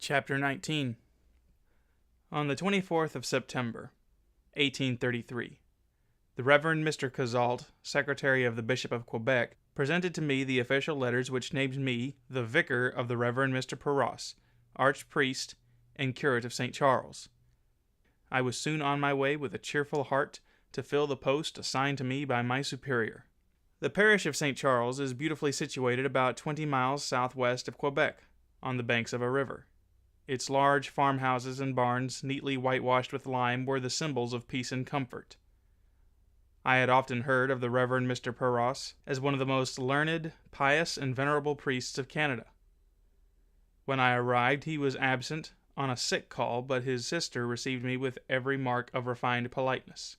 Chapter 19. On the 24th of September, 1833, the Reverend Mr. Cazault, Secretary of the Bishop of Quebec, presented to me the official letters which named me the Vicar of the Reverend Mr. Perros, Archpriest and Curate of St. Charles. I was soon on my way with a cheerful heart to fill the post assigned to me by my superior. The parish of St. Charles is beautifully situated about 20 miles southwest of Quebec, on the banks of a river. Its large farmhouses and barns, neatly whitewashed with lime, were the symbols of peace and comfort. I had often heard of the Reverend Mr. Perros as one of the most learned, pious, and venerable priests of Canada. When I arrived, he was absent on a sick call, but his sister received me with every mark of refined politeness.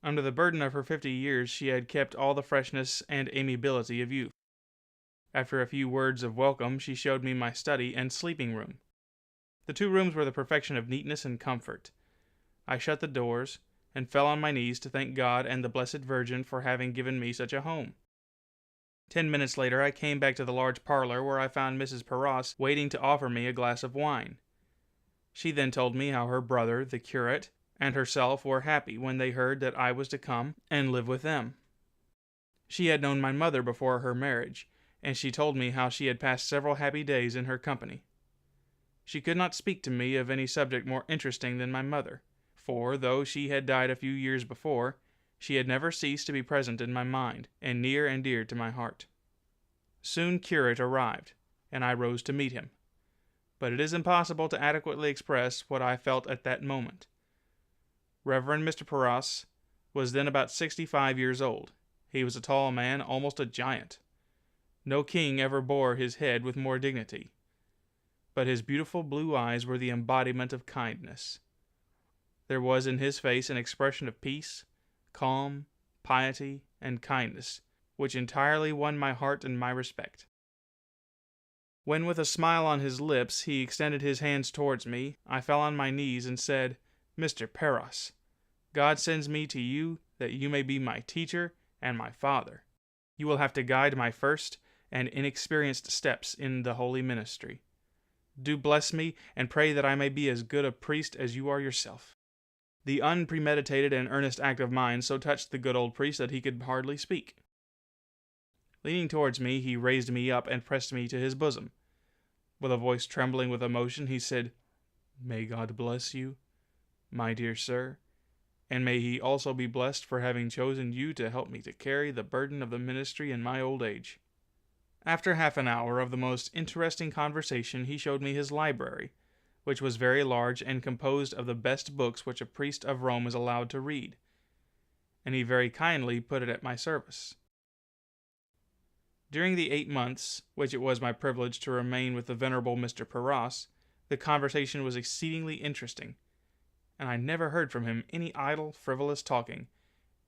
Under the burden of her 50 years, she had kept all the freshness and amiability of youth. After a few words of welcome, she showed me my study and sleeping room. The two rooms were the perfection of neatness and comfort. I shut the doors, and fell on my knees to thank God and the Blessed Virgin for having given me such a home. 10 minutes later I came back to the large parlor, where I found Mrs. Perros waiting to offer me a glass of wine. She then told me how her brother, the curate, and herself were happy when they heard that I was to come and live with them. She had known my mother before her marriage, and she told me how she had passed several happy days in her company. She could not speak to me of any subject more interesting than my mother, for, though she had died a few years before, she had never ceased to be present in my mind, and near and dear to my heart. Soon curate arrived, and I rose to meet him. But it is impossible to adequately express what I felt at that moment. Reverend Mr. Perros was then about 65 years old. He was a tall man, almost a giant. No king ever bore his head with more dignity. But his beautiful blue eyes were the embodiment of kindness. There was in his face an expression of peace, calm, piety, and kindness, which entirely won my heart and my respect. When with a smile on his lips he extended his hands towards me, I fell on my knees and said, "Mr. Perros, God sends me to you that you may be my teacher and my father. You will have to guide my first and inexperienced steps in the holy ministry. Do bless me, and pray that I may be as good a priest as you are yourself." The unpremeditated and earnest act of mine so touched the good old priest that he could hardly speak. Leaning towards me, he raised me up and pressed me to his bosom. With a voice trembling with emotion, he said, "May God bless you, my dear sir, and may he also be blessed for having chosen you to help me to carry the burden of the ministry in my old age." After half an hour of the most interesting conversation, he showed me his library, which was very large and composed of the best books which a priest of Rome is allowed to read, and he very kindly put it at my service. During the 8 months which it was my privilege to remain with the venerable Mr. Perros, the conversation was exceedingly interesting, and I never heard from him any idle, frivolous talking,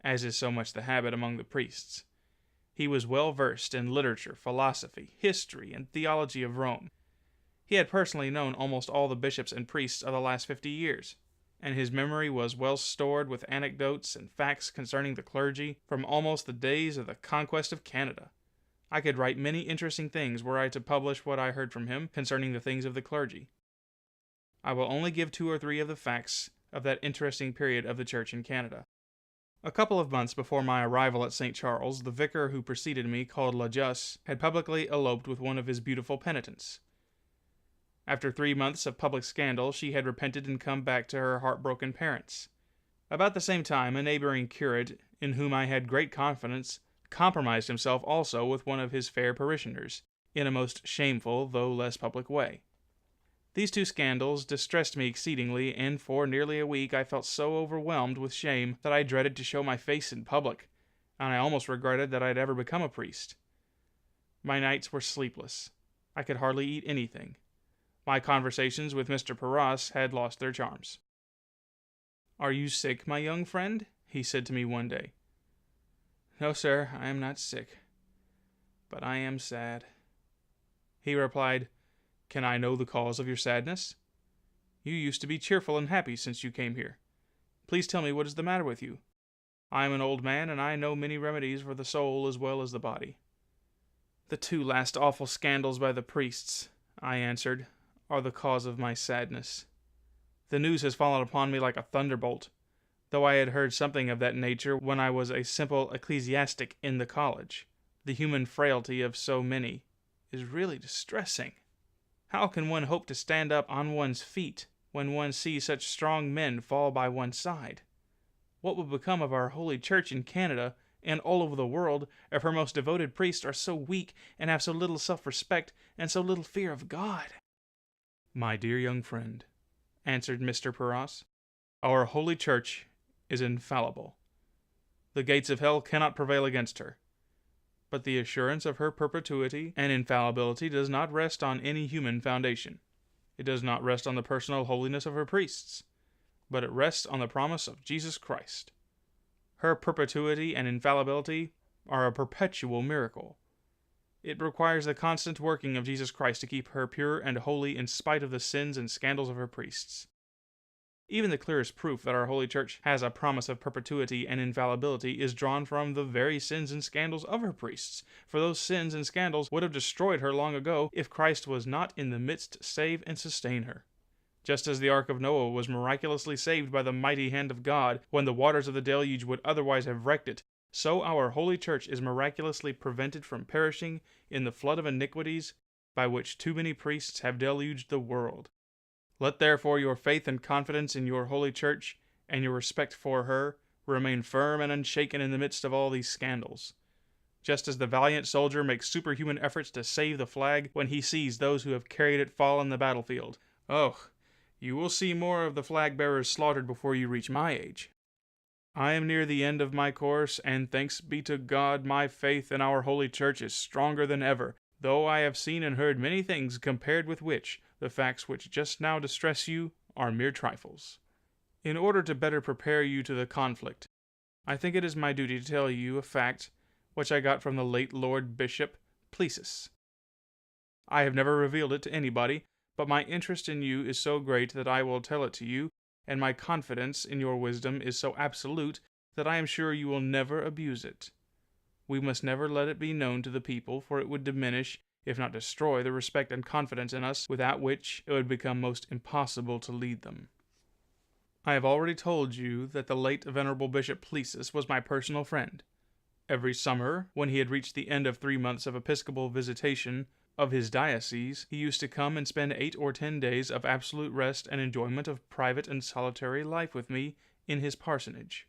as is so much the habit among the priests. He was well versed in literature, philosophy, history, and theology of Rome. He had personally known almost all the bishops and priests of the last 50 years, and his memory was well stored with anecdotes and facts concerning the clergy from almost the days of the conquest of Canada. I could write many interesting things were I to publish what I heard from him concerning the things of the clergy. I will only give 2 or 3 of the facts of that interesting period of the Church in Canada. A couple of months before my arrival at St. Charles, the vicar who preceded me, called Lajus, had publicly eloped with one of his beautiful penitents. After 3 months of public scandal, she had repented and come back to her heartbroken parents. About the same time, a neighboring curate, in whom I had great confidence, compromised himself also with one of his fair parishioners, in a most shameful, though less public way. These 2 scandals distressed me exceedingly, and for nearly a week I felt so overwhelmed with shame that I dreaded to show my face in public, and I almost regretted that I had ever become a priest. My nights were sleepless. I could hardly eat anything. My conversations with Mr. Perros had lost their charms. "Are you sick, my young friend?" he said to me one day. "No, sir, I am not sick, but I am sad." He replied, "Can I know the cause of your sadness? You used to be cheerful and happy since you came here. Please tell me what is the matter with you. I am an old man, and I know many remedies for the soul as well as the body." "The 2 last awful scandals by the priests," I answered, are the cause of my sadness. The news has fallen upon me like a thunderbolt, though I had heard something of that nature when I was a simple ecclesiastic in the college. The human frailty of so many is really distressing. How can one hope to stand up on one's feet when one sees such strong men fall by one's side? What will become of our holy church in Canada and all over the world if her most devoted priests are so weak and have so little self-respect and so little fear of God? My dear young friend, answered Mr. Perros, our holy church is infallible. The gates of hell cannot prevail against her. But the assurance of her perpetuity and infallibility does not rest on any human foundation. It does not rest on the personal holiness of her priests, but it rests on the promise of Jesus Christ. Her perpetuity and infallibility are a perpetual miracle. It requires the constant working of Jesus Christ to keep her pure and holy in spite of the sins and scandals of her priests. Even the clearest proof that our holy church has a promise of perpetuity and infallibility is drawn from the very sins and scandals of her priests, for those sins and scandals would have destroyed her long ago if Christ was not in the midst to save and sustain her. Just as the ark of Noah was miraculously saved by the mighty hand of God when the waters of the deluge would otherwise have wrecked it, so our holy church is miraculously prevented from perishing in the flood of iniquities by which too many priests have deluged the world. Let therefore your faith and confidence in your holy church, and your respect for her, remain firm and unshaken in the midst of all these scandals. Just as the valiant soldier makes superhuman efforts to save the flag when he sees those who have carried it fall on the battlefield. Oh, you will see more of the flag-bearers slaughtered before you reach my age. I am near the end of my course, and thanks be to God, my faith in our holy church is stronger than ever, though I have seen and heard many things compared with which the facts which just now distress you are mere trifles. In order to better prepare you to the conflict, I think it is my duty to tell you a fact which I got from the late Lord Bishop Plessis. I have never revealed it to anybody, but my interest in you is so great that I will tell it to you, and my confidence in your wisdom is so absolute that I am sure you will never abuse it. We must never let it be known to the people, for it would diminish, if not destroy, the respect and confidence in us, without which it would become most impossible to lead them. I have already told you that the late venerable Bishop Plessis was my personal friend. Every summer, when he had reached the end of 3 months of episcopal visitation of his diocese, he used to come and spend 8 or 10 days of absolute rest and enjoyment of private and solitary life with me in his parsonage.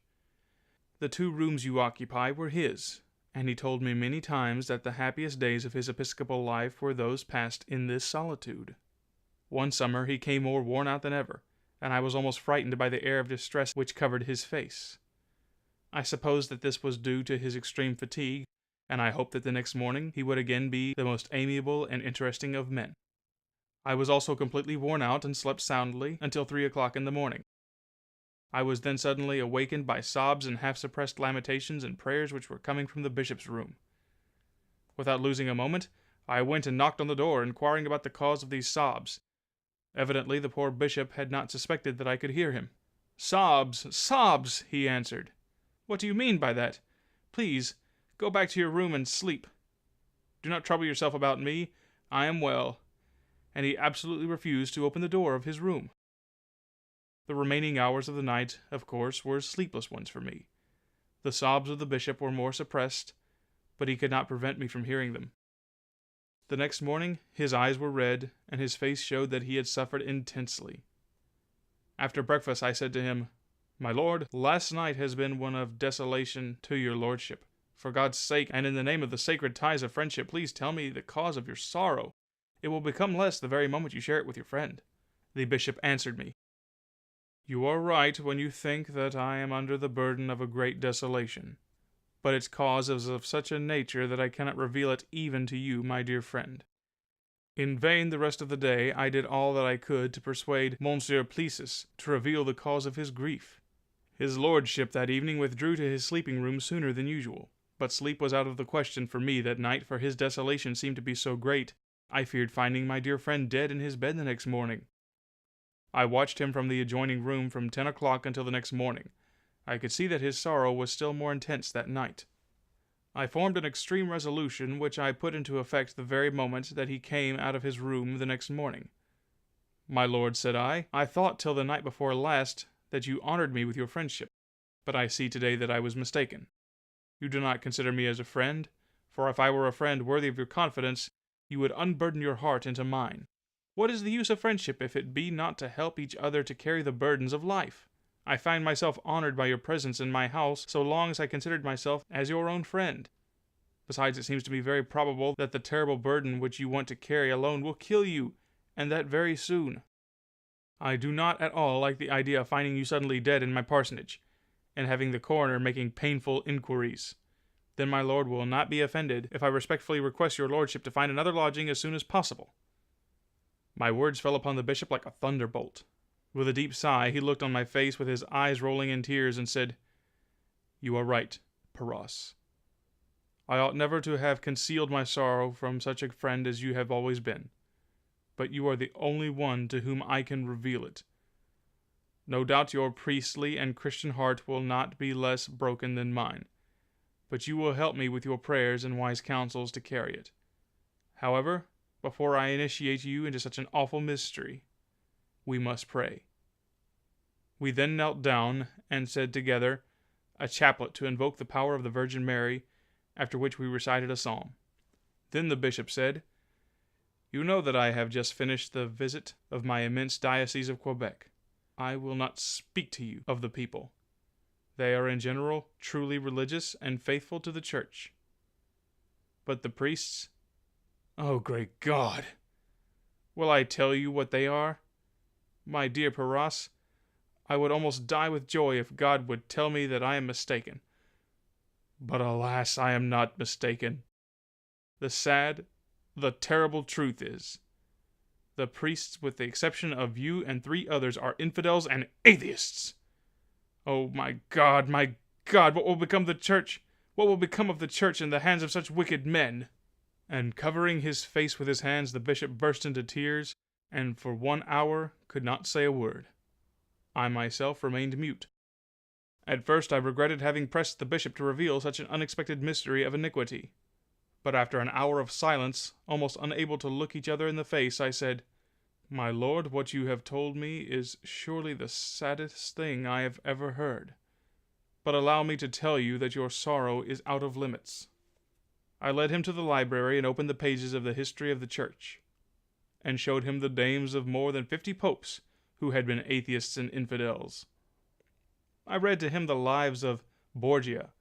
The 2 rooms you occupy were his, and he told me many times that the happiest days of his episcopal life were those passed in this solitude. One summer he came more worn out than ever, and I was almost frightened by the air of distress which covered his face. I supposed that this was due to his extreme fatigue, and I hoped that the next morning he would again be the most amiable and interesting of men. I was also completely worn out and slept soundly until 3 o'clock in the morning. I was then suddenly awakened by sobs and half-suppressed lamentations and prayers which were coming from the bishop's room. Without losing a moment, I went and knocked on the door, inquiring about the cause of these sobs. Evidently the poor bishop had not suspected that I could hear him. "Sobs, sobs," he answered. "What do you mean by that? Please, go back to your room and sleep. Do not trouble yourself about me. I am well." And he absolutely refused to open the door of his room. The remaining hours of the night, of course, were sleepless ones for me. The sobs of the bishop were more suppressed, but he could not prevent me from hearing them. The next morning his eyes were red, and his face showed that he had suffered intensely. After breakfast I said to him, "My lord, last night has been one of desolation to your lordship. For God's sake, and in the name of the sacred ties of friendship, please tell me the cause of your sorrow. It will become less the very moment you share it with your friend." The bishop answered me, "You are right when you think that I am under the burden of a great desolation, but its cause is of such a nature that I cannot reveal it even to you, my dear friend." In vain the rest of the day I did all that I could to persuade Monsieur Plessis to reveal the cause of his grief. His lordship that evening withdrew to his sleeping room sooner than usual, but sleep was out of the question for me that night, for his desolation seemed to be so great, I feared finding my dear friend dead in his bed the next morning. I watched him from the adjoining room from 10 o'clock until the next morning. I could see that his sorrow was still more intense that night. I formed an extreme resolution, which I put into effect the very moment that he came out of his room the next morning. "My lord," said I thought till the night before last that you honored me with your friendship, but I see today that I was mistaken. You do not consider me as a friend, for if I were a friend worthy of your confidence, you would unburden your heart into mine. What is the use of friendship if it be not to help each other to carry the burdens of life? I find myself honored by your presence in my house so long as I considered myself as your own friend. Besides, it seems to me very probable that the terrible burden which you want to carry alone will kill you, and that very soon. I do not at all like the idea of finding you suddenly dead in my parsonage, and having the coroner making painful inquiries. Then my lord will not be offended if I respectfully request your lordship to find another lodging as soon as possible." My words fell upon the bishop like a thunderbolt. With a deep sigh, he looked on my face with his eyes rolling in tears, and said, "You are right, Paras. I ought never to have concealed my sorrow from such a friend as you have always been, but you are the only one to whom I can reveal it. No doubt your priestly and Christian heart will not be less broken than mine, but you will help me with your prayers and wise counsels to carry it. However, before I initiate you into such an awful mystery, we must pray." We then knelt down and said together a chaplet to invoke the power of the Virgin Mary, after which we recited a psalm. Then the bishop said, "You know that I have just finished the visit of my immense diocese of Quebec. I will not speak to you of the people. They are in general truly religious and faithful to the Church. But the priests, oh great God! Will I tell you what they are? My dear Paras, I would almost die with joy if God would tell me that I am mistaken. But alas, I am not mistaken. The sad, the terrible truth is, the priests, with the exception of you and 3 others, are infidels and atheists. Oh my God, what will become of the Church? What will become of the Church in the hands of such wicked men?" And covering his face with his hands, the bishop burst into tears, and for 1 hour could not say a word. I myself remained mute. At first I regretted having pressed the bishop to reveal such an unexpected mystery of iniquity. But after an hour of silence, almost unable to look each other in the face, I said, "My lord, what you have told me is surely the saddest thing I have ever heard. But allow me to tell you that your sorrow is out of limits." I led him to the library and opened the pages of the history of the Church, and showed him the names of more than 50 popes who had been atheists and infidels. I read to him the lives of Borgia,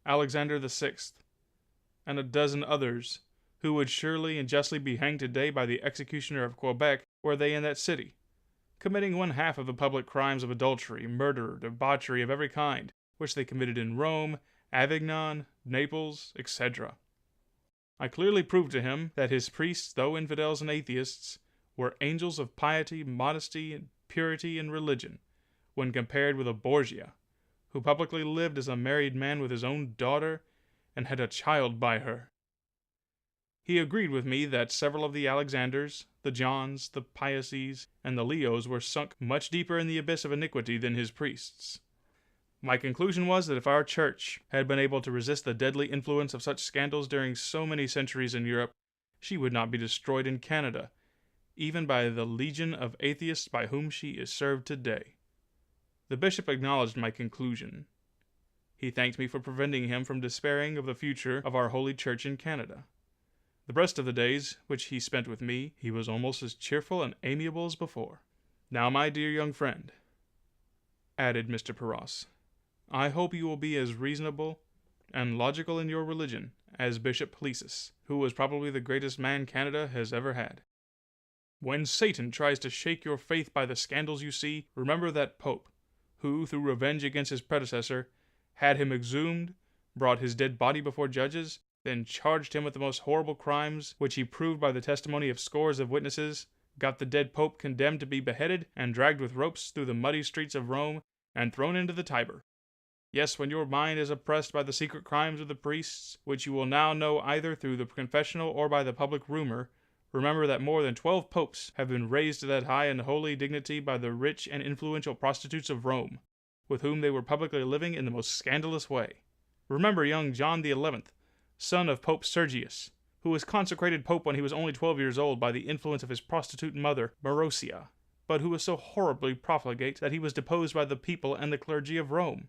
Alexander VI, and a dozen others who would surely and justly be hanged today by the executioner of Quebec were they in that city, committing 1/2 of the public crimes of adultery, murder, debauchery of every kind, which they committed in Rome, Avignon, Naples, etc. I clearly proved to him that his priests, though infidels and atheists, were angels of piety, modesty, and purity in religion, when compared with a Borgia, who publicly lived as a married man with his own daughter, and had a child by her. He agreed with me that several of the Alexanders, the Johns, the Piuses, and the Leos were sunk much deeper in the abyss of iniquity than his priests. My conclusion was that if our Church had been able to resist the deadly influence of such scandals during so many centuries in Europe, she would not be destroyed in Canada, even by the legion of atheists by whom she is served today. The bishop acknowledged my conclusion. He thanked me for preventing him from despairing of the future of our holy Church in Canada. The rest of the days which he spent with me, he was almost as cheerful and amiable as before. "Now, my dear young friend," added Mr. Paras, "I hope you will be as reasonable and logical in your religion as Bishop Plessis, who was probably the greatest man Canada has ever had. When Satan tries to shake your faith by the scandals you see, remember that Pope, who, through revenge against his predecessor, had him exhumed, brought his dead body before judges, then charged him with the most horrible crimes, which he proved by the testimony of scores of witnesses, got the dead Pope condemned to be beheaded, and dragged with ropes through the muddy streets of Rome, and thrown into the Tiber. Yes, when your mind is oppressed by the secret crimes of the priests, which you will now know either through the confessional or by the public rumor, remember that more than 12 popes have been raised to that high and holy dignity by the rich and influential prostitutes of Rome, with whom they were publicly living in the most scandalous way. Remember young John the 11th, son of Pope Sergius, who was consecrated pope when he was only 12 years old by the influence of his prostitute mother, Marozia. but who was so horribly profligate that he was deposed by the people and the clergy of Rome.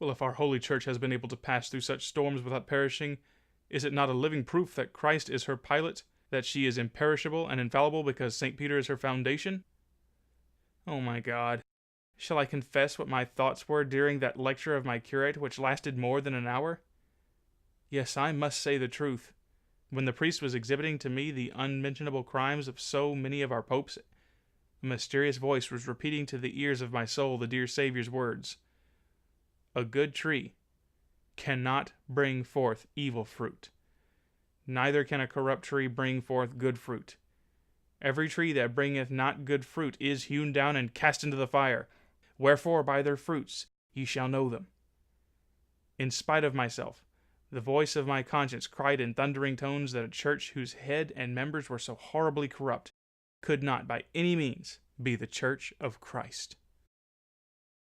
Well, if our holy church has been able to pass through such storms without perishing, is it not a living proof that Christ is her pilot, that she is imperishable and infallible because St. Peter is her foundation? Oh my God. Shall I confess what my thoughts were during that lecture of my curate which lasted more than an hour? Yes, I must say the truth. When the priest was exhibiting to me the unmentionable crimes of so many of our popes, a mysterious voice was repeating to the ears of my soul the dear Saviour's words, "A good tree cannot bring forth evil fruit, neither can a corrupt tree bring forth good fruit. Every tree that bringeth not good fruit is hewn down and cast into the fire. Wherefore by their fruits ye shall know them." In spite of myself, the voice of my conscience cried in thundering tones that a church whose head and members were so horribly corrupt could not by any means be the Church of Christ.